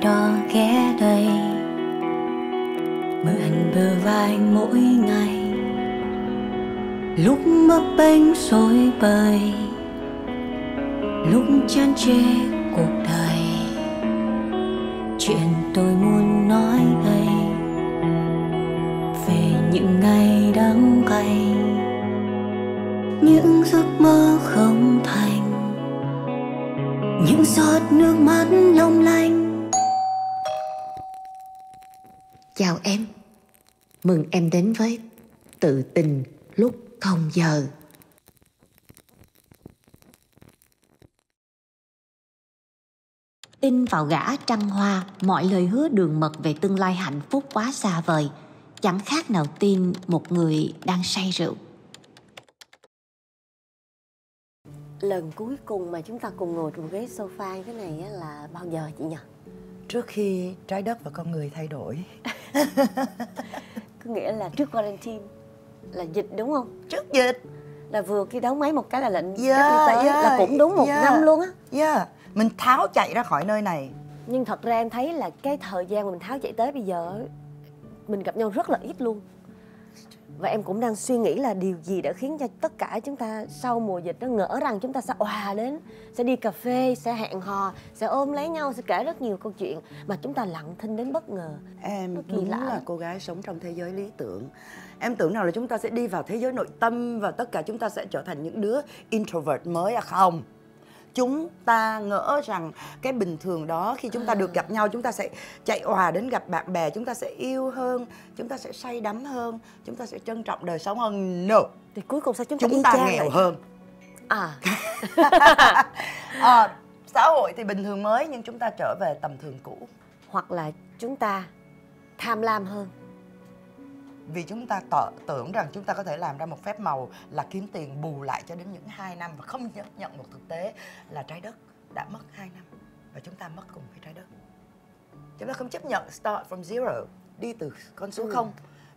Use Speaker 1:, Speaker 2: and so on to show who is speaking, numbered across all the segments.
Speaker 1: cho ghé đây, mượn bờ vai mỗi ngày. Lúc bấp bênh rối bời, lúc chán chê cuộc đời, chuyện tôi muốn nói đây về những ngày đắng cay, những giấc mơ không thành, những giọt nước mắt long lanh.
Speaker 2: Chào em, mừng em đến với Tự Tình Lúc Không Giờ. Tin vào gã trăng hoa, mọi lời hứa đường mật về tương lai hạnh phúc quá xa vời, chẳng khác nào tin một người đang say rượu.
Speaker 3: Lần cuối cùng mà chúng ta cùng ngồi trên ghế sofa thế này là bao giờ chị nhỉ?
Speaker 4: Trước khi trái đất và con người thay đổi.
Speaker 3: Có nghĩa là trước quarantine, là dịch đúng không?
Speaker 4: Trước dịch.
Speaker 3: Là vừa khi đấu máy một cái là lệnh cách ly tới, là cũng đúng một năm luôn á.
Speaker 4: Mình tháo chạy ra khỏi nơi này.
Speaker 3: Nhưng thật ra em thấy là cái thời gian mà mình tháo chạy tới bây giờ mình gặp nhau rất là ít luôn. Và em cũng đang suy nghĩ là điều gì đã khiến cho tất cả chúng ta sau mùa dịch nó ngỡ rằng chúng ta sẽ òa đến, sẽ đi cà phê, sẽ hẹn hò, sẽ ôm lấy nhau, sẽ kể rất nhiều câu chuyện, mà chúng ta lặng thinh đến bất ngờ.
Speaker 4: Em
Speaker 3: kỳ
Speaker 4: đúng
Speaker 3: lạ.
Speaker 4: là cô gái sống trong thế giới lý tưởng. Em tưởng nào là chúng ta sẽ đi vào thế giới nội tâm và tất cả chúng ta sẽ trở thành những đứa introvert mới à? Không. Chúng ta ngỡ rằng cái bình thường đó, khi chúng ta được gặp nhau, chúng ta sẽ chạy òa đến gặp bạn bè, chúng ta sẽ yêu hơn, chúng ta sẽ say đắm hơn, chúng ta sẽ trân trọng đời sống hơn. No.
Speaker 3: Thì cuối cùng sao chúng ta
Speaker 4: nghèo
Speaker 3: vậy?
Speaker 4: hơn. Xã hội thì bình thường mới nhưng chúng ta trở về tầm thường cũ.
Speaker 3: Hoặc là chúng ta tham lam hơn.
Speaker 4: Vì chúng ta tưởng rằng chúng ta có thể làm ra một phép màu là kiếm tiền bù lại cho đến những 2 năm và không nhận một thực tế là trái đất đã mất 2 năm và chúng ta mất cùng với trái đất. Chúng ta không chấp nhận start from zero, đi từ con số 0,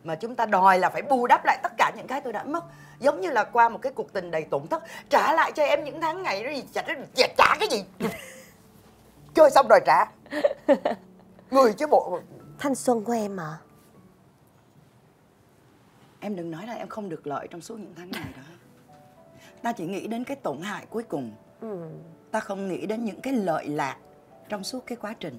Speaker 4: mà chúng ta đòi là phải bù đắp lại tất cả những cái tôi đã mất. Giống như là qua một cái cuộc tình đầy tổn thất, trả lại cho em những tháng ngày đó gì, trả cái gì? Chơi xong rồi trả. Người chứ bộ.
Speaker 3: Thanh xuân của em mà.
Speaker 4: Em đừng nói là em không được lợi trong suốt những tháng ngày đó. Ta chỉ nghĩ đến cái tổn hại cuối cùng. Ta không nghĩ đến những cái lợi lạc trong suốt cái quá trình.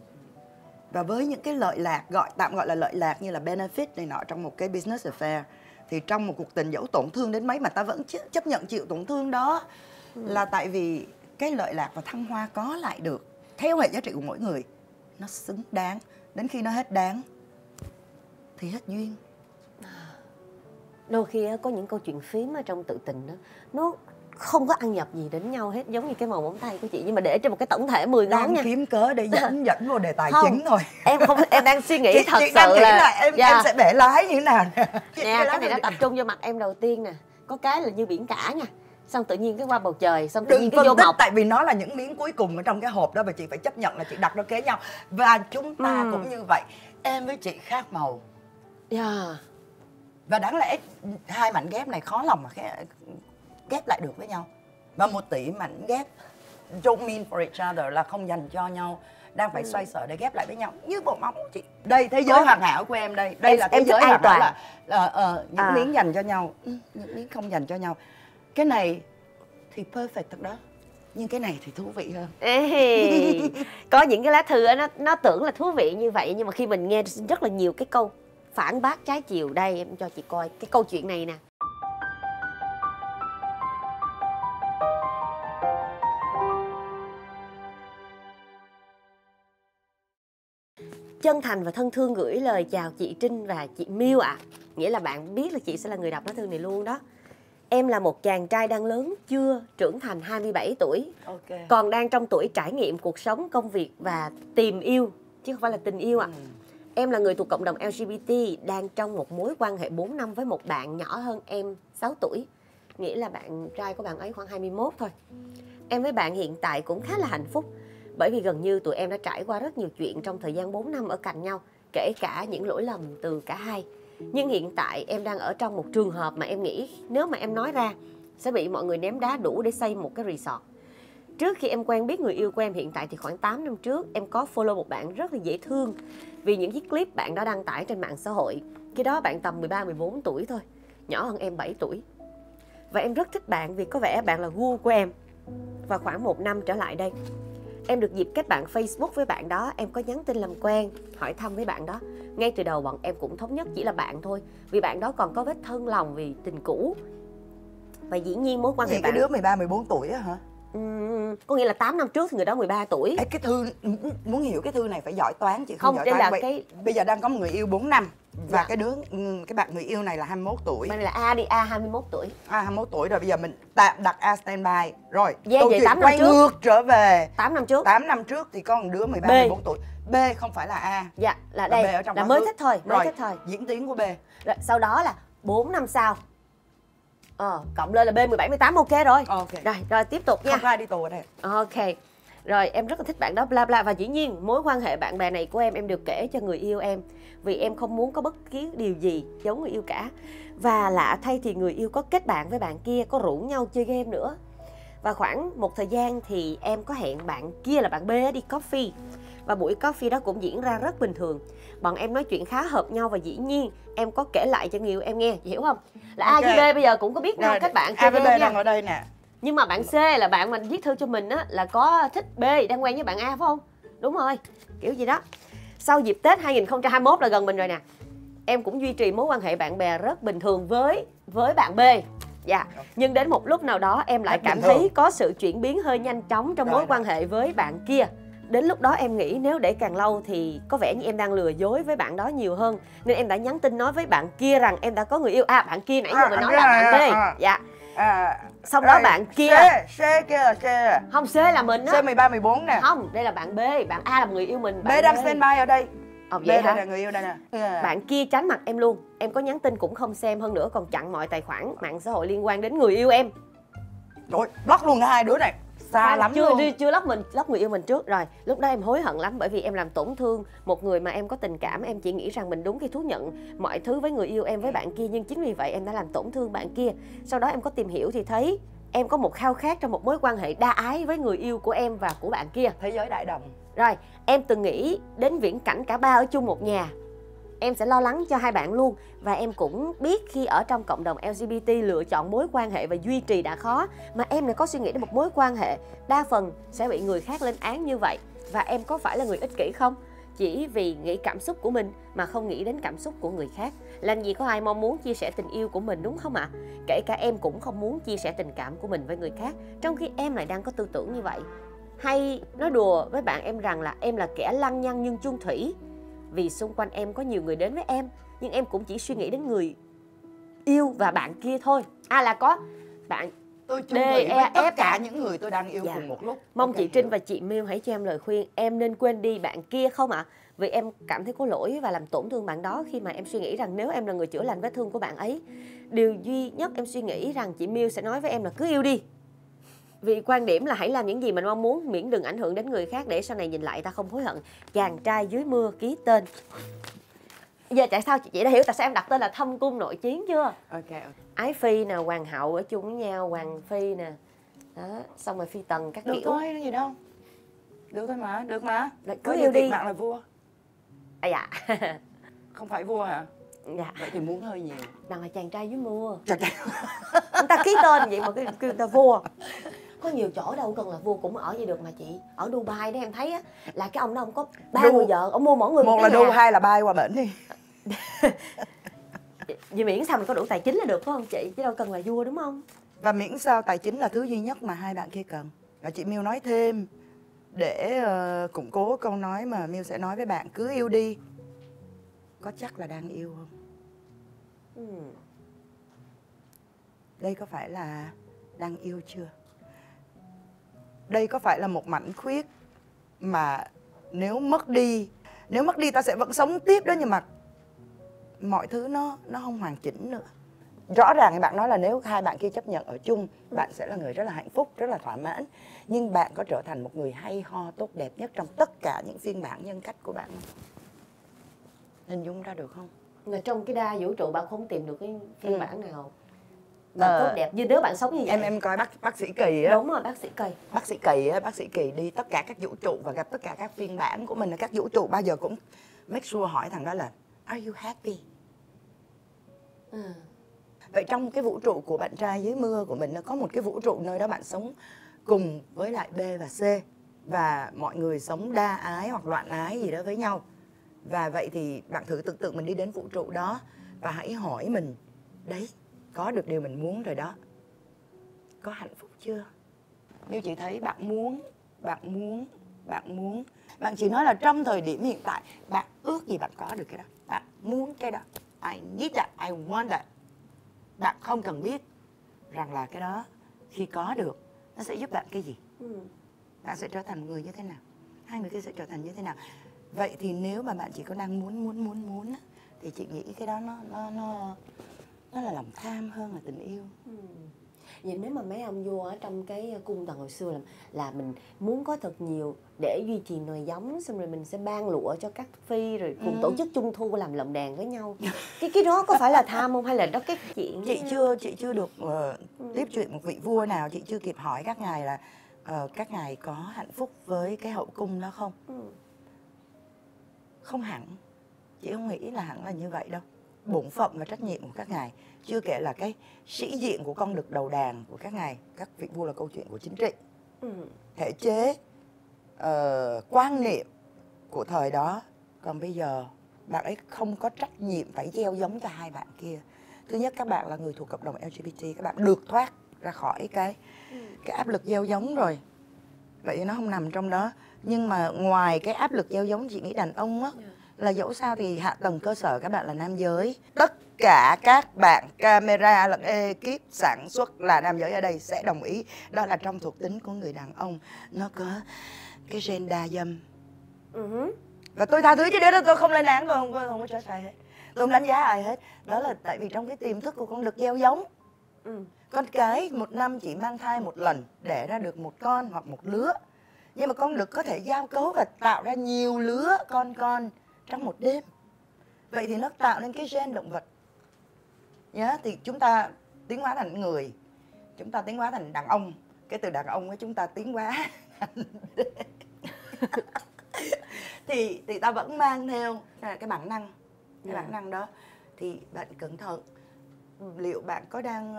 Speaker 4: Và với những cái lợi lạc, tạm gọi là lợi lạc như là benefit này nọ trong một cái business affair, thì trong một cuộc tình dẫu tổn thương đến mấy mà ta vẫn chấp nhận chịu tổn thương đó, là tại vì cái lợi lạc và thăng hoa có lại được theo hệ giá trị của mỗi người. Nó xứng đáng. Đến khi nó hết đáng thì hết duyên.
Speaker 3: Đôi khi có những câu chuyện phím ở trong Tự Tình đó, nó không có ăn nhập gì đến nhau hết, giống như cái màu móng tay của chị, nhưng mà để trên một cái tổng thể 10 ngón nha.
Speaker 4: Đang kiếm cớ để dẫn vào đề tài chính thôi.
Speaker 3: Em đang suy nghĩ thật
Speaker 4: chị
Speaker 3: sự
Speaker 4: đang nghĩ
Speaker 3: là
Speaker 4: em sẽ bẻ lái như thế nào nè.
Speaker 3: Nè, cái này nó tập trung vô mặt em đầu tiên nè. Có cái là như biển cả nha, xong tự nhiên cái qua bầu trời, xong tự nhiên cái vô mọc.
Speaker 4: Tại vì nó là những miếng cuối cùng ở trong cái hộp đó và chị phải chấp nhận là chị đặt nó kế nhau. Và chúng ta cũng như vậy. Em với chị khác màu. Và đáng lẽ hai mảnh ghép này khó lòng mà ghép lại được với nhau. Và 1 tỷ mảnh ghép don't mean for each other, là không dành cho nhau, đang phải xoay sở để ghép lại với nhau như bộ móng của chị. Đây thế giới hoàn hảo của em đây. Đây là thế giới hoàn hảo là những miếng dành cho nhau, những miếng không dành cho nhau. Cái này thì perfect thật đó. Nhưng cái này thì thú vị hơn.
Speaker 3: Có những cái lá thư nó tưởng là thú vị như vậy, nhưng mà khi mình nghe rất là nhiều cái câu phản bác trái chiều. Đây em cho chị coi cái câu chuyện này nè. Chân thành và thân thương gửi lời chào chị Trinh và chị Miu ạ. Nghĩa là bạn biết là chị sẽ là người đọc lá thư này luôn đó. Em là một chàng trai đang lớn chưa trưởng thành, 27 tuổi, còn đang trong tuổi trải nghiệm cuộc sống, công việc và tìm yêu, chứ không phải là tình yêu ạ. Em là người thuộc cộng đồng LGBT, đang trong một mối quan hệ 4 năm với một bạn nhỏ hơn em 6 tuổi. Nghĩa là bạn trai của bạn ấy khoảng 21 thôi. Em với bạn hiện tại cũng khá là hạnh phúc, bởi vì gần như tụi em đã trải qua rất nhiều chuyện trong thời gian 4 năm ở cạnh nhau, kể cả những lỗi lầm từ cả hai. Nhưng hiện tại em đang ở trong một trường hợp mà em nghĩ nếu mà em nói ra sẽ bị mọi người ném đá đủ để xây một cái resort. Trước khi em quen biết người yêu của em hiện tại thì khoảng 8 năm trước, em có follow một bạn rất là dễ thương vì những chiếc clip bạn đó đăng tải trên mạng xã hội. Khi đó bạn tầm 13-14 tuổi thôi, nhỏ hơn em 7 tuổi. Và em rất thích bạn vì có vẻ bạn là gu của em. Và khoảng 1 năm trở lại đây, em được dịp kết bạn Facebook với bạn đó. Em có nhắn tin làm quen, hỏi thăm với bạn đó. Ngay từ đầu bọn em cũng thống nhất chỉ là bạn thôi, vì bạn đó còn có vết thân lòng vì tình cũ. Và dĩ nhiên mối quan hệ
Speaker 4: cái
Speaker 3: bạn...
Speaker 4: đứa 13-14 tuổi á hả?
Speaker 3: Có nghĩa là 8 năm trước thì người đó 13 tuổi.
Speaker 4: Cái thư, muốn hiểu cái thư này phải giỏi toán chị
Speaker 3: không
Speaker 4: giỏi
Speaker 3: đây
Speaker 4: toán.
Speaker 3: là cái...
Speaker 4: Bây giờ đang có một người yêu 4 năm. Và
Speaker 3: dạ.
Speaker 4: cái bạn người yêu này là 21 tuổi.
Speaker 3: Bên là A đi, A 21 tuổi.
Speaker 4: A 21 tuổi rồi, bây giờ mình tạm đặt A standby. Rồi,
Speaker 3: câu chuyện
Speaker 4: quay ngược trở về
Speaker 3: 8 năm trước.
Speaker 4: 8 năm trước thì có một đứa 13-14 tuổi. B không phải là A.
Speaker 3: Dạ, là đây,
Speaker 4: B ở trong
Speaker 3: là mới thích thôi, mới thích thôi.
Speaker 4: Diễn tiến của B.
Speaker 3: Rồi, sau đó là 4 năm sau. Cộng lên là B 17-18 ok rồi. Rồi tiếp tục nha.
Speaker 4: Không có ai đi tù ở đây.
Speaker 3: Ok. Rồi em rất là thích bạn đó bla bla. Và dĩ nhiên mối quan hệ bạn bè này của em đều kể cho người yêu em, vì em không muốn có bất kỳ điều gì giấu người yêu cả. Và lạ thay thì người yêu có kết bạn với bạn kia, có rủ nhau chơi game nữa. Và khoảng một thời gian thì em có hẹn bạn kia là bạn B đi coffee. Và buổi coffee đó cũng diễn ra rất bình thường. Bọn em nói chuyện khá hợp nhau và dĩ nhiên em có kể lại cho người yêu em nghe, chị hiểu không? Là A với B bây giờ cũng có biết nhau các bạn
Speaker 4: A với B
Speaker 3: nha.
Speaker 4: đang ở đây nè.
Speaker 3: Nhưng mà bạn C là bạn mình viết thư cho mình á, là có thích B đang quen với bạn A phải không? Đúng rồi, kiểu gì đó. Sau dịp Tết 2021 là gần mình rồi nè, em cũng duy trì mối quan hệ bạn bè rất bình thường với bạn B. Dạ. Nhưng đến một lúc nào đó em lại cảm thấy có sự chuyển biến hơi nhanh chóng trong mối quan hệ với bạn kia. Đến lúc đó em nghĩ nếu để càng lâu thì có vẻ như em đang lừa dối với bạn đó nhiều hơn. Nên em đã nhắn tin nói với bạn kia rằng em đã có người yêu. Bạn kia nãy giờ mình nói là bạn B. Dạ. Xong đó bạn kia
Speaker 4: C kia là C.
Speaker 3: Không, C là mình á.
Speaker 4: C 13-14 nè.
Speaker 3: Không, đây là bạn B. Bạn A là người yêu mình.
Speaker 4: B đang standby ở đây.
Speaker 3: B
Speaker 4: đây là người yêu đây nè.
Speaker 3: Bạn kia tránh mặt em luôn. Em có nhắn tin cũng không xem, hơn nữa còn chặn mọi tài khoản mạng xã hội liên quan đến người yêu em.
Speaker 4: Rồi, block luôn hai đứa này. Xa lắm
Speaker 3: chưa,
Speaker 4: luôn.
Speaker 3: Chưa lóc người yêu mình trước rồi. Lúc đó em hối hận lắm bởi vì em làm tổn thương một người mà em có tình cảm. Em chỉ nghĩ rằng mình đúng khi thú nhận mọi thứ với người yêu em với bạn kia. Nhưng chính vì vậy em đã làm tổn thương bạn kia. Sau đó em có tìm hiểu thì thấy em có một khao khát trong một mối quan hệ đa ái với người yêu của em và của bạn kia.
Speaker 4: Thế giới đại đồng.
Speaker 3: Rồi, em từng nghĩ đến viễn cảnh cả ba ở chung một nhà. Em sẽ lo lắng cho hai bạn luôn. Và em cũng biết khi ở trong cộng đồng LGBT lựa chọn mối quan hệ và duy trì đã khó, mà em lại có suy nghĩ đến một mối quan hệ đa phần sẽ bị người khác lên án như vậy. Và em có phải là người ích kỷ không? Chỉ vì nghĩ cảm xúc của mình mà không nghĩ đến cảm xúc của người khác. Làm gì có ai mong muốn chia sẻ tình yêu của mình, đúng không ạ? Kể cả em cũng không muốn chia sẻ tình cảm của mình với người khác, trong khi em lại đang có tư tưởng như vậy. Hay nói đùa với bạn em rằng là em là kẻ lăng nhăng nhưng chung thủy, vì xung quanh em có nhiều người đến với em, nhưng em cũng chỉ suy nghĩ đến người yêu và bạn kia thôi. Là có bạn
Speaker 4: tôi chung thủy với tất cả những người tôi đang yêu cùng một lúc.
Speaker 3: Mong chị Trinh và chị Miu hãy cho em lời khuyên. Em nên quên đi bạn kia không ạ? Vì em cảm thấy có lỗi và làm tổn thương bạn đó khi mà em suy nghĩ rằng nếu em là người chữa lành vết thương của bạn ấy. Điều duy nhất em suy nghĩ rằng chị Miu sẽ nói với em là cứ yêu đi. Vì quan điểm là hãy làm những gì mình mong muốn, miễn đừng ảnh hưởng đến người khác để sau này nhìn lại ta không hối hận. Chàng trai dưới mưa ký tên. Giờ tại sao chị đã hiểu tại sao em đặt tên là Thâm Cung Nội Chiến chưa?
Speaker 4: Ok.
Speaker 3: Ái Phi nè, Hoàng hậu ở chung với nhau, Hoàng Phi nè. Đó, xong rồi Phi Tần các kiểu.
Speaker 4: Được thôi, cái gì đâu. Được thôi mà, được mà.
Speaker 3: Cứ yêu đi.
Speaker 4: Bạn là vua.
Speaker 3: Dạ.
Speaker 4: Không phải vua hả?
Speaker 3: Dạ.
Speaker 4: Vậy thì muốn hơi nhiều.
Speaker 3: Đang là chàng trai dưới mưa.
Speaker 4: Chàng trai.
Speaker 3: Người ta ký tên vậy mà kêu người ta vua. Có nhiều chỗ đâu cần là vua cũng ở vậy được mà chị. Ở Dubai đó em thấy á, là cái ông đó ông có 30 vợ, ông mua mỗi người
Speaker 4: một là đu, hai là bay qua bển đi.
Speaker 3: Vì miễn sao mình có đủ tài chính là được phải không chị? Chứ đâu cần là vua đúng không?
Speaker 4: Và miễn sao tài chính là thứ duy nhất mà hai bạn kia cần. Và chị Miu nói thêm để củng cố câu nói mà Miu sẽ nói với bạn, cứ yêu đi. Có chắc là đang yêu không? Đây có phải là đang yêu chưa? Đây có phải là một mảnh khuyết mà nếu mất đi ta sẽ vẫn sống tiếp đó, nhưng mà mọi thứ nó không hoàn chỉnh nữa. Rõ ràng thì bạn nói là nếu hai bạn kia chấp nhận ở chung, bạn sẽ là người rất là hạnh phúc, rất là thỏa mãn. Nhưng bạn có trở thành một người hay ho, tốt đẹp nhất trong tất cả những phiên bản nhân cách của bạn không? Hình dung ra được không?
Speaker 3: Là trong cái đa vũ trụ bạn không tìm được cái phiên bản nào và tốt đẹp như nếu bạn sống như vậy.
Speaker 4: Em coi bác sĩ Kỳ á.
Speaker 3: Đúng rồi, bác sĩ Kỳ.
Speaker 4: Bác sĩ Kỳ đi tất cả các vũ trụ và gặp tất cả các phiên bản của mình ở các vũ trụ, bao giờ cũng make sure hỏi thằng đó là are you happy? Vậy trong cái vũ trụ của bạn trai dưới mưa của mình, nó có một cái vũ trụ nơi đó bạn sống cùng với lại B và C, và mọi người sống đa ái hoặc loạn ái gì đó với nhau. Và vậy thì bạn thử tưởng tượng mình đi đến vũ trụ đó và hãy hỏi mình, đấy, có được điều mình muốn rồi đó, có hạnh phúc chưa? Như chị thấy bạn muốn, bạn chỉ nói là trong thời điểm hiện tại bạn ước gì bạn có được cái đó, bạn muốn cái đó, I need that, I want that. Bạn không cần biết rằng là cái đó khi có được nó sẽ giúp bạn cái gì, bạn sẽ trở thành người như thế nào, hai người kia sẽ trở thành như thế nào. Vậy thì nếu mà bạn chỉ có đang muốn thì chị nghĩ cái đó nó là lòng tham hơn là tình yêu.
Speaker 3: Vậy nếu mà mấy ông vua ở trong cái cung tần hồi xưa là mình muốn có thật nhiều để duy trì nòi giống, xong rồi mình sẽ ban lụa cho các phi, rồi cùng tổ chức trung thu làm lồng đèn với nhau. Cái đó có phải là tham không, hay là đó cái chuyện?
Speaker 4: Chị chưa được tiếp chuyện một vị vua nào, chị chưa kịp hỏi các ngài là các ngài có hạnh phúc với cái hậu cung đó không? Không hẳn, chị không nghĩ là hẳn là như vậy đâu. Bổn phận và trách nhiệm của các ngài, chưa kể là cái sĩ diện của con đực đầu đàn của các ngài. Các vị vua là câu chuyện của chính trị, thể chế, quan niệm của thời đó. Còn bây giờ bạn ấy không có trách nhiệm phải gieo giống cho hai bạn kia. Thứ nhất, các bạn là người thuộc cộng đồng LGBT, các bạn được thoát ra khỏi cái áp lực gieo giống rồi, vậy thì nó không nằm trong đó. Nhưng mà ngoài cái áp lực gieo giống, chị nghĩ đàn ông á, là dẫu sao thì hạ tầng cơ sở các bạn là nam giới. Tất cả các bạn camera lẫn ekip sản xuất là nam giới ở đây sẽ đồng ý. Đó là trong thuộc tính của người đàn ông, nó có cái gen đa dâm. Và tôi tha thứ chứ đó, tôi không lên án, tôi không có trách ai hết, tôi không đánh giá ai hết. Đó là tại vì trong cái tiềm thức của con đực gieo giống. Con cái một năm chỉ mang thai một lần, đẻ ra được một con hoặc một lứa. Nhưng mà con đực có thể giao cấu và tạo ra nhiều lứa con trong một đêm. Vậy thì nó tạo nên cái gen động vật. Thì chúng ta tiến hóa thành người, chúng ta tiến hóa thành đàn ông. Cái từ đàn ông ấy chúng ta tiến hóa thì ta vẫn mang theo cái bản năng. Cái bản năng đó thì bạn cẩn thận, liệu bạn có đang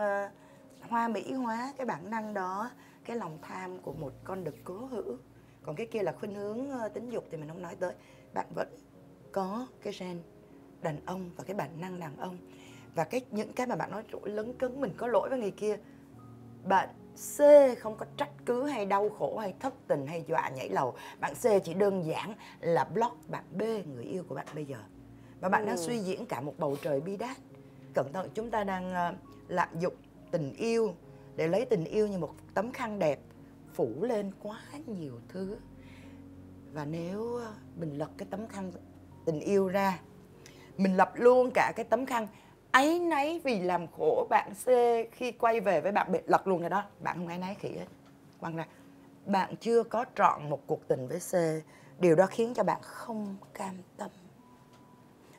Speaker 4: hoa mỹ hóa cái bản năng đó, cái lòng tham của một con đực cố hữu. Còn cái kia là khuynh hướng tính dục thì mình không nói tới. Bạn vẫn có cái gen đàn ông và cái bản năng đàn ông. Và những cái mà bạn nói lấn cấn mình có lỗi với người kia, bạn C không có trách cứ hay đau khổ hay thất tình hay dọa nhảy lầu. Bạn C chỉ đơn giản là block bạn B, người yêu của bạn bây giờ. Và bạn đang suy diễn cả một bầu trời bi đát. Cẩn thận, chúng ta đang lạm dụng tình yêu để lấy tình yêu như một tấm khăn đẹp phủ lên quá nhiều thứ. Và nếu mình lật cái tấm khăn tình yêu ra, mình lập luôn cả cái tấm khăn áy náy vì làm khổ bạn C khi quay về với bạn B, lật luôn ra đó. Bạn không áy náy khỉ hết, quăng ra. Bạn chưa có trọn một cuộc tình với C, điều đó khiến cho bạn không cam tâm.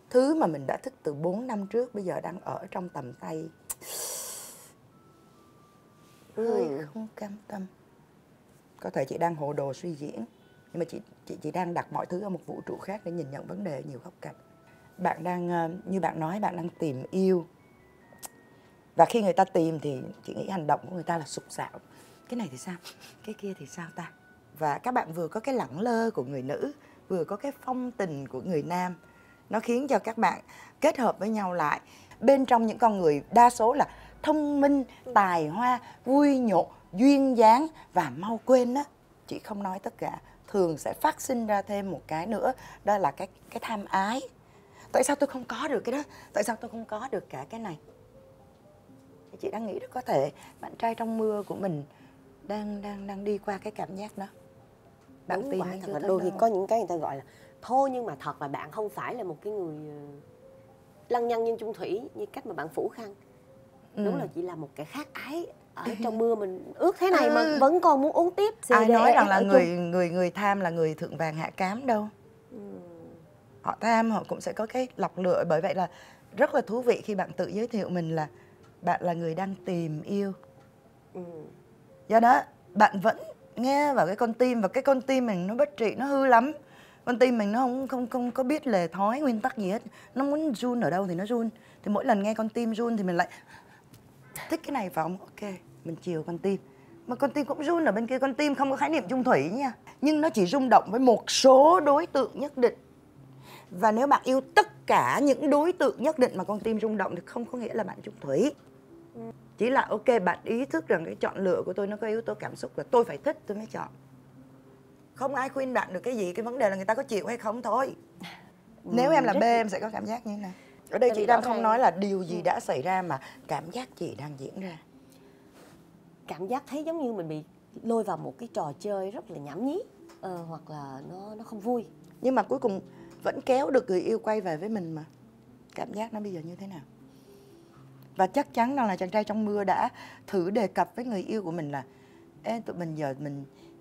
Speaker 4: Thứ mà mình đã thích từ 4 năm trước bây giờ đang ở trong tầm tay, hơi không cam tâm. Có thể chị đang hồ đồ suy diễn, nhưng mà chị đang đặt mọi thứ ở một vũ trụ khác để nhìn nhận vấn đề nhiều góc cạnh. Bạn đang, như bạn nói, bạn đang tìm yêu. Và khi người ta tìm thì chị nghĩ hành động của người ta là sục sạo. Cái này thì sao? Cái kia thì sao ta? Và các bạn vừa có cái lẳng lơ của người nữ, vừa có cái phong tình của người nam. Nó khiến cho các bạn kết hợp với nhau lại. Bên trong những con người đa số là thông minh, tài hoa, vui nhộn, duyên dáng và mau quên á. Chị không nói tất cả. Thường sẽ phát sinh ra thêm một cái nữa, đó là cái tham ái. Tại sao tôi không có được cái đó? Tại sao tôi không có được cả cái này? Chị đang nghĩ đó, có thể bạn trai trong mưa của mình đang đi qua cái cảm giác đó. Bạn
Speaker 3: đúng
Speaker 4: tìm
Speaker 3: quả,
Speaker 4: hay
Speaker 3: thật
Speaker 4: chưa
Speaker 3: là
Speaker 4: thấy
Speaker 3: đôi khi
Speaker 4: đâu?
Speaker 3: có những cái người ta gọi là thôi, nhưng mà thật là bạn không phải là một cái người lăng nhăng nhân chung thủy như cách mà bạn phủ khăn. Đúng là chỉ là một cái khác ái ở trong mưa, mình ướt thế này mà vẫn còn muốn uống tiếp.
Speaker 4: Ai nói rằng là người tham là người thượng vàng hạ cám đâu. Họ tham, họ cũng sẽ có cái lọc lựa. Bởi vậy là rất là thú vị khi bạn tự giới thiệu mình là bạn là người đang tìm yêu. Do đó bạn vẫn nghe vào cái con tim, và cái con tim mình nó bất trị, nó hư lắm. Con tim mình nó không có biết lề thói nguyên tắc gì hết. Nó muốn run ở đâu thì nó run. Thì mỗi lần nghe con tim run thì mình lại thích cái này phải không? Ok, mình chiều con tim. Mà con tim cũng run ở bên kia. Con tim không có khái niệm chung thủy nha, nhưng nó chỉ rung động với một số đối tượng nhất định. Và nếu bạn yêu tất cả những đối tượng nhất định mà con tim rung động thì không có nghĩa là bạn chung thủy. Chỉ là ok, bạn ý thức rằng cái chọn lựa của tôi nó có yếu tố cảm xúc, là tôi phải thích tôi mới chọn. Không ai khuyên bạn được cái gì, cái vấn đề là người ta có chịu hay không thôi. Nếu em là B em sẽ có cảm giác như thế nào? Ở đây chị đang không nói là điều gì đã xảy ra, mà cảm giác chị đang diễn ra.
Speaker 3: Cảm giác thấy giống như mình bị lôi vào một cái trò chơi rất là nhảm nhí, hoặc là nó không vui.
Speaker 4: Nhưng mà cuối cùng vẫn kéo được người yêu quay về với mình mà. Cảm giác nó bây giờ như thế nào? Và chắc chắn rằng là chàng trai trong mưa đã thử đề cập với người yêu của mình là: ê, tụi mình giờ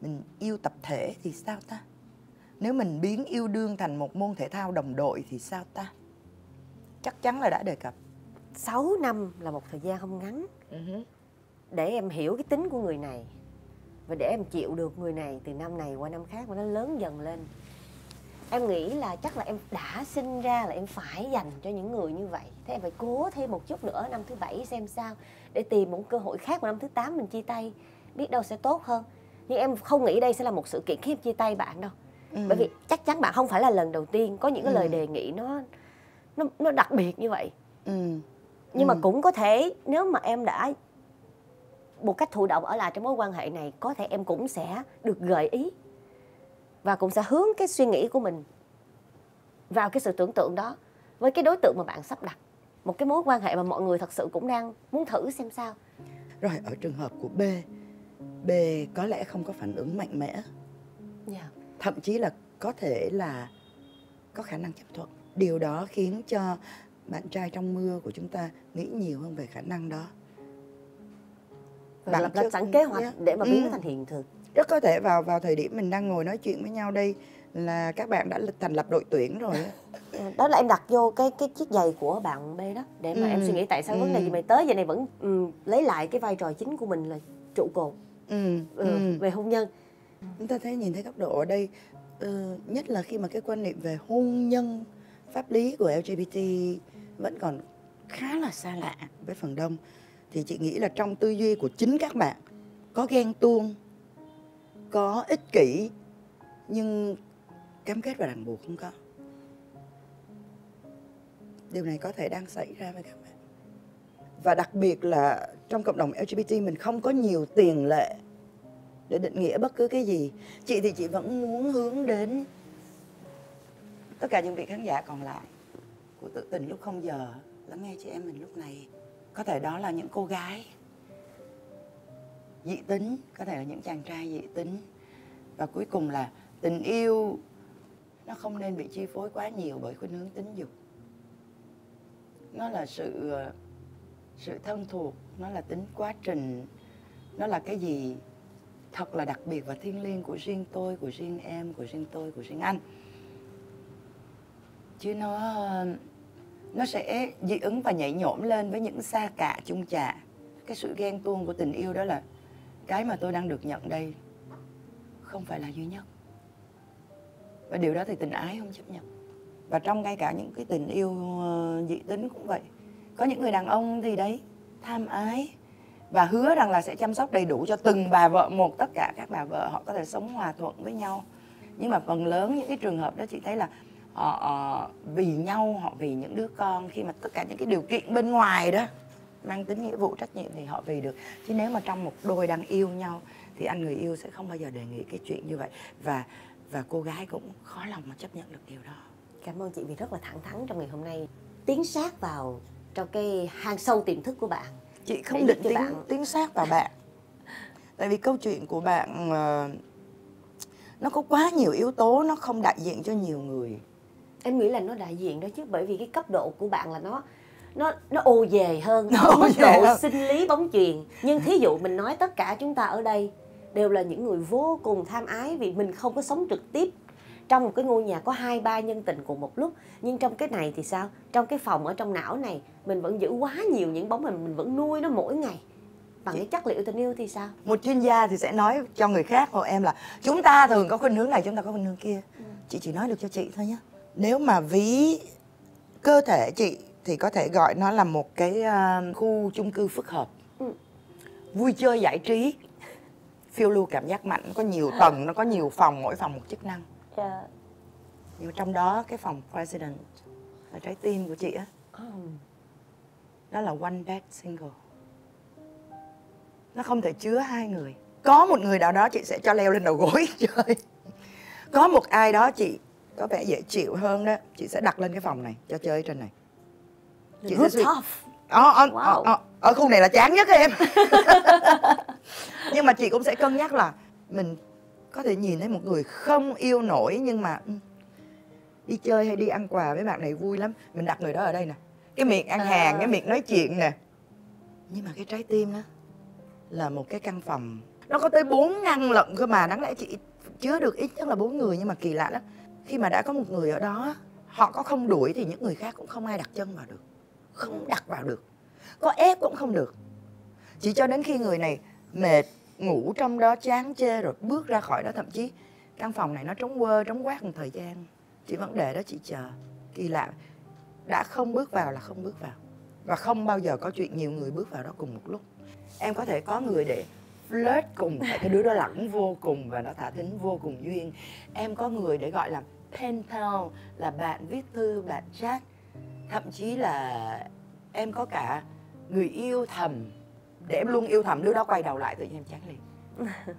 Speaker 4: mình yêu tập thể thì sao ta? Nếu mình biến yêu đương thành một môn thể thao đồng đội thì sao ta? Chắc chắn là đã đề cập.
Speaker 3: 6 năm là một thời gian không ngắn. Để em hiểu cái tính của người này, và để em chịu được người này từ năm này qua năm khác, mà nó lớn dần lên. Em nghĩ là chắc là em đã sinh ra là em phải dành cho những người như vậy. Thế em phải cố thêm một chút nữa, năm thứ 7 xem sao, để tìm một cơ hội khác, mà năm thứ 8 mình chia tay, biết đâu sẽ tốt hơn. Nhưng em không nghĩ đây sẽ là một sự kiện khi em chia tay bạn đâu. Bởi vì chắc chắn bạn không phải là lần đầu tiên có những cái lời đề nghị nó đặc biệt như vậy. Nhưng mà cũng có thể nếu mà em đã một cách thụ động ở lại trong mối quan hệ này, có thể em cũng sẽ được gợi ý và cũng sẽ hướng cái suy nghĩ của mình vào cái sự tưởng tượng đó với cái đối tượng mà bạn sắp đặt. Một cái mối quan hệ mà mọi người thật sự cũng đang muốn thử xem sao.
Speaker 4: Rồi ở trường hợp của B có lẽ không có phản ứng mạnh mẽ. Thậm chí là có thể là có khả năng chấp thuận. Điều đó khiến cho bạn trai trong mưa của chúng ta nghĩ nhiều hơn về khả năng đó.
Speaker 3: Bạn lập ra sẵn kế hoạch để mà biến nó thành hiện thực.
Speaker 4: Rất có thể vào thời điểm mình đang ngồi nói chuyện với nhau đây là các bạn đã thành lập đội tuyển rồi.
Speaker 3: Đó là em đặt vô cái chiếc giày của bạn B đó, để mà em suy nghĩ tại sao vấn đề gì mày tới giờ này vẫn lấy lại cái vai trò chính của mình là trụ cột về hôn nhân.
Speaker 4: Chúng ta nhìn thấy góc độ ở đây, nhất là khi mà cái quan niệm về hôn nhân pháp lý của LGBT vẫn còn khá là xa lạ với phần đông. Thì chị nghĩ là trong tư duy của chính các bạn có ghen tuông, có ích kỷ, nhưng cam kết và ràng buộc không có. Điều này có thể đang xảy ra với các bạn. Và đặc biệt là trong cộng đồng LGBT mình không có nhiều tiền lệ để định nghĩa bất cứ cái gì. Chị thì chị vẫn muốn hướng đến tất cả những vị khán giả còn lại của Tự Tình Lúc Không Giờ lắng nghe chị em mình lúc này. Có thể đó là những cô gái dị tính, có thể là những chàng trai dị tính. Và cuối cùng là tình yêu nó không nên bị chi phối quá nhiều bởi khuynh hướng tính dục. Nó là sự thân thuộc, nó là tính quá trình, nó là cái gì thật là đặc biệt và thiêng liêng của riêng tôi, của riêng em, của riêng tôi, của riêng anh. Chứ nó sẽ dị ứng và nhảy nhổm lên với những xa cả chung chạ. Cái sự ghen tuông của tình yêu đó là cái mà tôi đang được nhận đây không phải là duy nhất. Và điều đó thì tình ái không chấp nhận. Và trong ngay cả những cái tình yêu dị tính cũng vậy. Có những người đàn ông thì đấy, tham ái và hứa rằng là sẽ chăm sóc đầy đủ cho từng bà vợ một. Tất cả các bà vợ họ có thể sống hòa thuận với nhau. Nhưng mà phần lớn những cái trường hợp đó chị thấy là họ vì nhau, họ vì những đứa con. Khi mà tất cả những cái điều kiện bên ngoài đó mang tính nghĩa vụ trách nhiệm thì họ vì được. Chứ nếu mà trong một đôi đang yêu nhau thì anh người yêu sẽ không bao giờ đề nghị cái chuyện như vậy. Và cô gái cũng khó lòng mà chấp nhận được điều đó.
Speaker 3: Cảm ơn chị vì rất là thẳng thắn trong ngày hôm nay, tiến sát vào trong cái hang sâu tiềm thức của bạn.
Speaker 4: Chị không định tiến sát vào bạn. Tại vì câu chuyện của bạn nó có quá nhiều yếu tố, nó không đại diện cho nhiều người.
Speaker 3: Em nghĩ là nó đại diện đó chứ, bởi vì cái cấp độ của bạn là nó ồ về hơn, mức độ sinh lý bóng chuyền. Nhưng thí dụ mình nói tất cả chúng ta ở đây đều là những người vô cùng tham ái vì mình không có sống trực tiếp trong một cái ngôi nhà có 2-3 nhân tình cùng một lúc. Nhưng trong cái này thì sao? Trong cái phòng ở trong não này mình vẫn giữ quá nhiều những bóng hình, mình vẫn nuôi nó mỗi ngày bằng cái chất liệu tình yêu thì sao?
Speaker 4: Một chuyên gia thì sẽ nói cho người khác hoặc em là chúng ta thường có khuynh hướng này, chúng ta có khuynh hướng kia. Chị chỉ nói được cho chị thôi nhé. Nếu mà ví cơ thể chị thì có thể gọi nó là một cái khu chung cư phức hợp, vui chơi giải trí, phiêu lưu cảm giác mạnh, nó có nhiều tầng, nó có nhiều phòng, mỗi phòng một chức năng. Nhưng trong đó cái phòng President là trái tim của chị á, đó là one bed single. Nó không thể chứa hai người. Có một người nào đó chị sẽ cho leo lên đầu gối chơi. Có một ai đó chị có vẻ dễ chịu hơn đó, chị sẽ đặt lên cái phòng này cho chơi trên này. Chị sẽ ở khu này là chán nhất em. Nhưng mà chị cũng sẽ cân nhắc là mình có thể nhìn thấy một người không yêu nổi nhưng mà đi chơi hay đi ăn quà với bạn này vui lắm, mình đặt người đó ở đây nè, cái miệng ăn hàng, cái miệng nói chuyện nè. Nhưng mà cái trái tim đó là một cái căn phòng, nó có tới 4 ngăn lận cơ mà. Đáng lẽ chị chứa được ít nhất là 4 người. Nhưng mà kỳ lạ lắm, khi mà đã có một người ở đó, họ có không đuổi thì những người khác cũng không ai đặt chân vào được, không đặt vào được, có ép cũng không được. Chỉ cho đến khi người này mệt, ngủ trong đó chán chê rồi bước ra khỏi đó. Thậm chí căn phòng này nó trống quơ, trống quát một thời gian, chị vẫn để đó chị chờ. Kỳ lạ, đã không bước vào là không bước vào. Và không bao giờ có chuyện nhiều người bước vào đó cùng một lúc. Em có thể có người để flirt cùng, tại cái đứa đó lẳng vô cùng và nó thả thính vô cùng duyên. Em có người để gọi là pen pal, là bạn viết thư, bạn chat. Thậm chí là em có cả người yêu thầm, để em luôn yêu thầm, đứa đó quay đầu lại tự nhiên em chán liền.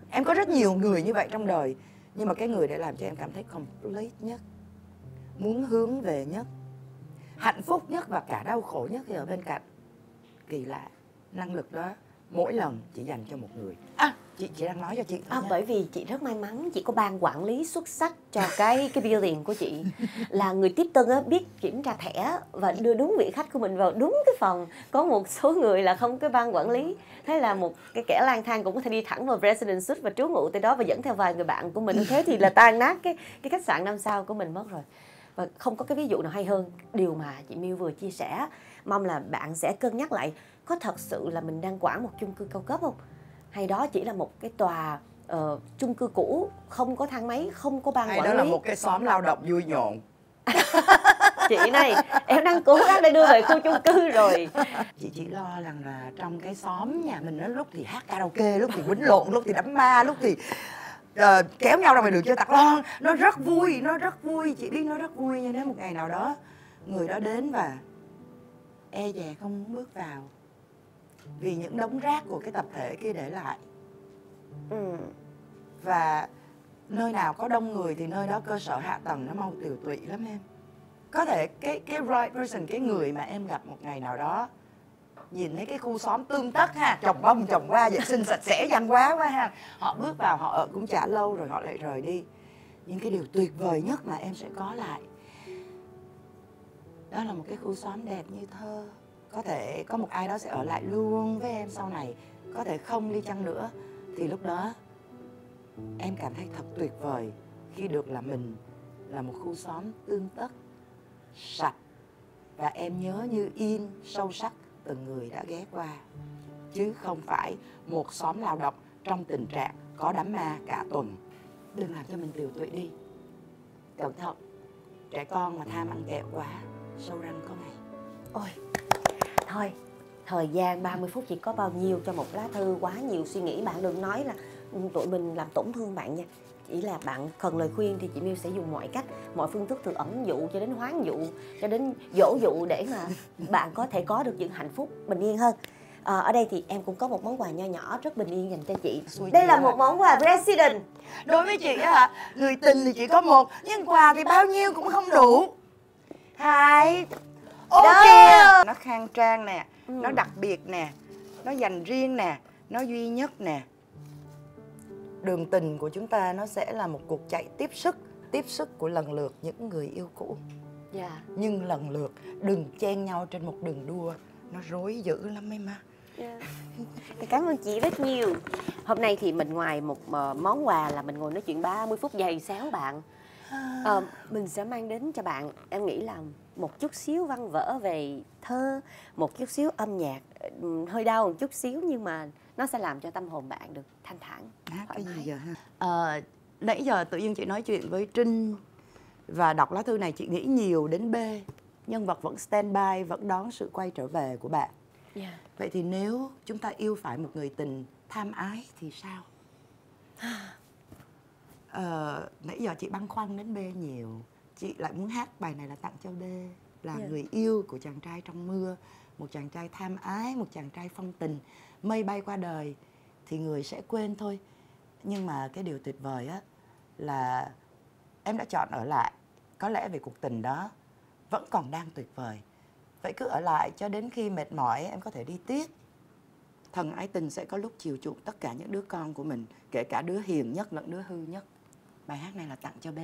Speaker 4: Em có rất nhiều người như vậy trong đời. Nhưng mà cái người để làm cho em cảm thấy complete nhất, muốn hướng về nhất, hạnh phúc nhất và cả đau khổ nhất thì ở bên cạnh. Kỳ lạ, năng lực đó mỗi lần chỉ dành cho một người. Chị chỉ đang nói cho chị thôi.
Speaker 3: Bởi vì chị rất may mắn, chị có ban quản lý xuất sắc cho cái building của chị. Là người tiếp tân á, biết kiểm tra thẻ và đưa đúng vị khách của mình vào đúng cái phòng. Có một số người là không cái ban quản lý, thế là một cái kẻ lang thang cũng có thể đi thẳng vào President Suite và trú ngụ tại đó và dẫn theo vài người bạn của mình. Thế thì là tan nát cái khách sạn 5 sao của mình mất rồi. Và không có cái ví dụ nào hay hơn điều mà chị Miu vừa chia sẻ. Mong là bạn sẽ cân nhắc lại, có thật sự là mình đang quản một chung cư cao cấp không? Hay đó chỉ là một cái tòa chung cư cũ, không có thang máy, không có ban quản lý.
Speaker 4: Hay đó là một cái xóm lao động vui nhộn.
Speaker 3: Chị này, em đang cố gắng để đưa về khu chung cư rồi.
Speaker 4: Chị chỉ lo rằng là trong cái xóm nhà mình nó lúc thì hát karaoke, lúc thì quýnh lộn, lúc thì đấm ma, lúc thì kéo nhau ra ngoài đường chơi tạc lon. Nó rất vui, nó rất vui. Chị biết nó rất vui. Nhưng nếu một ngày nào đó người đó đến và e dè không muốn bước vào vì những đống rác của cái tập thể kia để lại. Và nơi nào có đông người thì nơi đó cơ sở hạ tầng nó mau tiều tụy lắm em. Có thể cái right person, cái người mà em gặp một ngày nào đó, nhìn thấy cái khu xóm tươm tất ha, trồng bông trồng hoa, vệ sinh sạch sẽ, văn hóa quá ha, họ bước vào, họ ở cũng chả lâu rồi họ lại rời đi. Nhưng cái điều tuyệt vời nhất mà em sẽ có lại, đó là một cái khu xóm đẹp như thơ. Có thể có một ai đó sẽ ở lại luôn với em sau này, có thể không đi chăng nữa. Thì lúc đó em cảm thấy thật tuyệt vời khi được là mình là một khu xóm tươm tất, sạch. Và em nhớ như in sâu sắc từng người đã ghé qua. Chứ không phải một xóm lao động trong tình trạng có đám ma cả tuần. Đừng làm cho mình tiều tụy đi. Cẩn thận, trẻ con mà tham ăn kẹo quá, sâu răng có ngày.
Speaker 3: Ôi, thôi, thời gian 30 phút chỉ có bao nhiêu cho một lá thư, quá nhiều suy nghĩ. Bạn đừng nói là tụi mình làm tổn thương bạn nha. Chỉ là bạn cần lời khuyên thì chị Miu sẽ dùng mọi cách, mọi phương thức, từ ẩn dụ cho đến hoán dụ, cho đến dỗ dụ để mà bạn có thể có được những hạnh phúc bình yên hơn. Ở đây thì em cũng có một món quà nho nhỏ rất bình yên dành cho chị. Đây là một món quà President.
Speaker 4: Đối với chị á hả, người tình thì chỉ có một, nhưng quà thì bao nhiêu cũng không đủ. Hai, ok, nó khang trang nè, nó đặc biệt nè, nó dành riêng nè, nó duy nhất nè. Đường tình của chúng ta nó sẽ là một cuộc chạy tiếp sức của lần lượt những người yêu cũ. Nhưng lần lượt đừng chen nhau trên một đường đua, nó rối dữ lắm em má.
Speaker 3: Cảm ơn chị rất nhiều. Hôm nay thì mình ngoài một món quà là mình ngồi nói chuyện 30 phút dày xéo bạn, Mình sẽ mang đến cho bạn, em nghĩ là một chút xíu văn vở về thơ, một chút xíu âm nhạc, hơi đau một chút xíu, nhưng mà nó sẽ làm cho tâm hồn bạn được thanh thản.
Speaker 4: Hát cái gì giờ ha? Nãy giờ tự nhiên chị nói chuyện với Trinh và đọc lá thư này, chị nghĩ nhiều đến B. Nhân vật vẫn stand by, vẫn đón sự quay trở về của bạn. Vậy thì nếu chúng ta yêu phải một người tình tham ái thì sao? Nãy giờ chị băn khoăn đến B nhiều. Chị lại muốn hát bài này là tặng cho B, là người yêu của chàng trai trong mưa. Một chàng trai tham ái, một chàng trai phong tình. Mây bay qua đời thì người sẽ quên thôi. Nhưng mà cái điều tuyệt vời á là em đã chọn ở lại. Có lẽ vì cuộc tình đó vẫn còn đang tuyệt vời. Vậy cứ ở lại cho đến khi mệt mỏi em có thể đi tiếp. Thần ái tình sẽ có lúc chiều chuộng tất cả những đứa con của mình, kể cả đứa hiền nhất lẫn đứa hư nhất. Bài hát này là tặng cho B.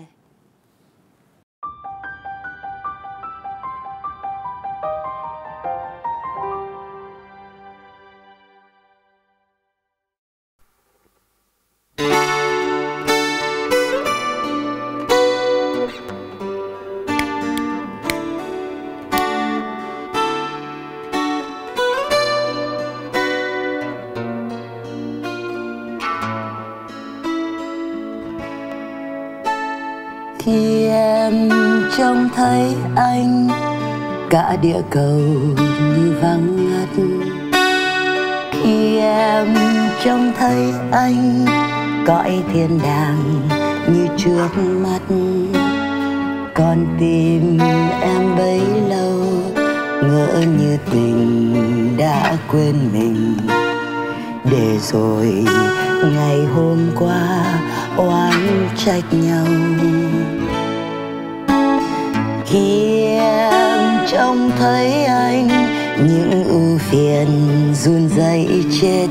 Speaker 5: Khi em trông thấy anh, cả địa cầu như vắng ngắt. Khi em trông thấy anh, cõi thiên đàng như trước mắt. Con tim em bấy lâu ngỡ như tình đã quên mình, để rồi ngày hôm qua oán trách nhau. Khi em trông thấy anh, những ưu phiền run rẩy chết.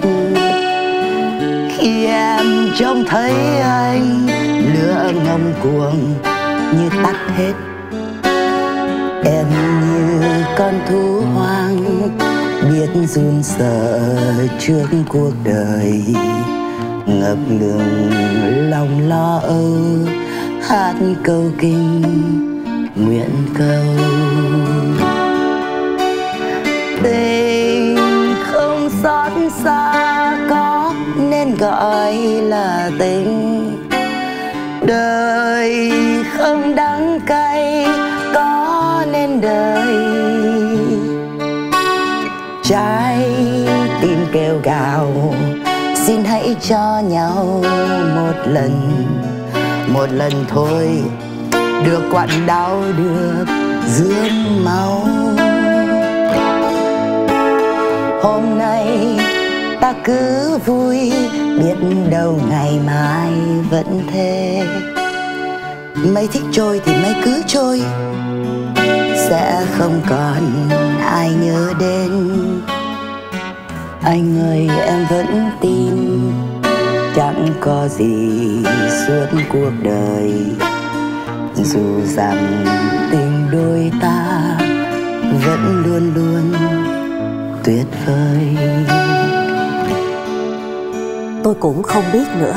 Speaker 5: Khi em trông thấy anh, lửa ngông cuồng như tắt hết. Em như con thú hoang, biết run sợ trước cuộc đời. Ngập ngừng lòng lo âu, hát câu kinh nguyện cầu. Tình không xót xa có nên gọi là tình. Đời không đắng cay có nên đời. Trái tim kêu gào, xin hãy cho nhau một lần thôi, được quặn đau được rướm máu. Hôm nay ta cứ vui, biết đâu ngày mai vẫn thế. Mây thích trôi thì mây cứ trôi, sẽ không còn ai nhớ đến. Anh ơi em vẫn tin, chẳng có gì suốt cuộc đời. Dù rằng tình đôi ta vẫn luôn luôn tuyệt vời.
Speaker 3: Tôi cũng không biết nữa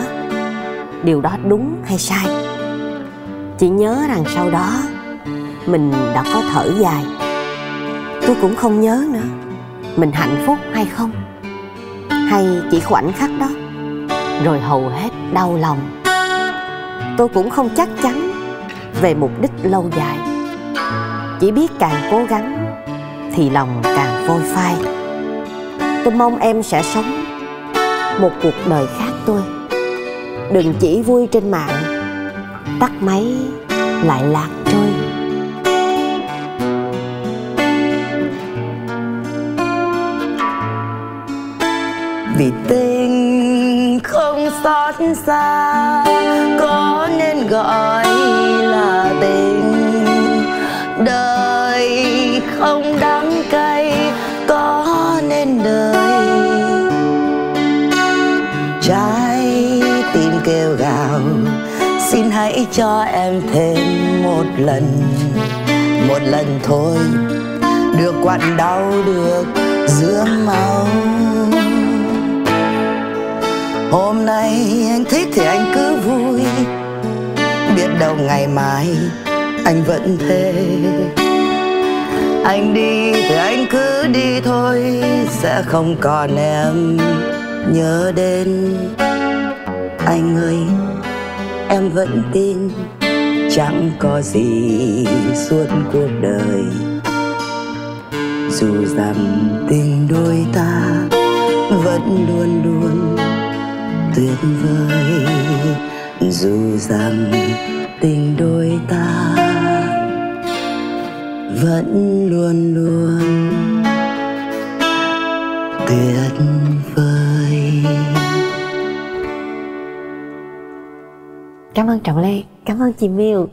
Speaker 3: điều đó đúng hay sai. Chỉ nhớ rằng sau đó mình đã có thở dài. Tôi cũng không nhớ nữa mình hạnh phúc hay không, hay chỉ khoảnh khắc đó rồi hầu hết đau lòng. Tôi cũng không chắc chắn về mục đích lâu dài. Chỉ biết càng cố gắng thì lòng càng phôi phai. Tôi mong em sẽ sống một cuộc đời khác tôi. Đừng chỉ vui trên mạng, tắt máy lại lạc trôi.
Speaker 5: Vì tình không xót xa có nên gọi là tình. Đời không đắng cay có nên đời. Trái tim kêu gào, xin hãy cho em thêm một lần thôi, được quặn đau được rướm máu. Hôm nay anh thích thì anh cứ vui, biết đâu ngày mai anh vẫn thế. Anh đi thì anh cứ đi thôi, sẽ không còn em nhớ đến. Anh ơi, em vẫn tin chẳng có gì suốt cuộc đời, dù rằng tình đôi ta vẫn luôn luôn tuyệt vời, dù rằng tình đôi ta vẫn luôn luôn tuyệt vời.
Speaker 3: Cảm ơn Trọng Lê, cảm ơn chị Miu.